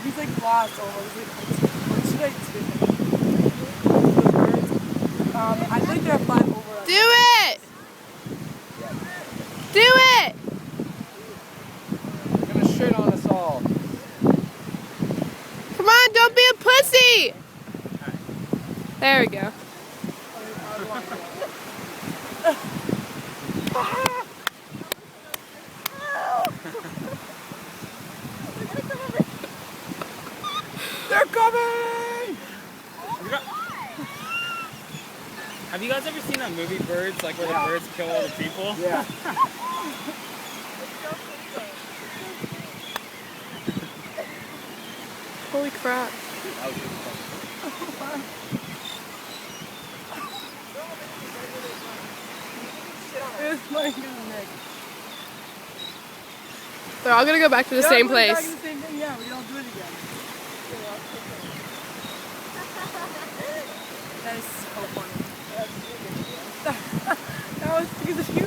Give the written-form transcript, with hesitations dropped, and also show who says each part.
Speaker 1: he's like lost almost. He's like, what should I do? I think they're flying over us.
Speaker 2: Do it! Do it!
Speaker 3: They're gonna shit on us all.
Speaker 2: Come on, don't be a pussy! There we go.
Speaker 3: They're coming!
Speaker 4: Have you guys ever seen that movie Birds, like where the birds kill all the people?
Speaker 3: Yeah.
Speaker 2: Holy crap.
Speaker 1: It's like his neck.
Speaker 2: They're all gonna go back to the same
Speaker 1: We're back
Speaker 2: place.
Speaker 1: in the same thing. Yeah, we don't do it again. That is so funny. That was because of you.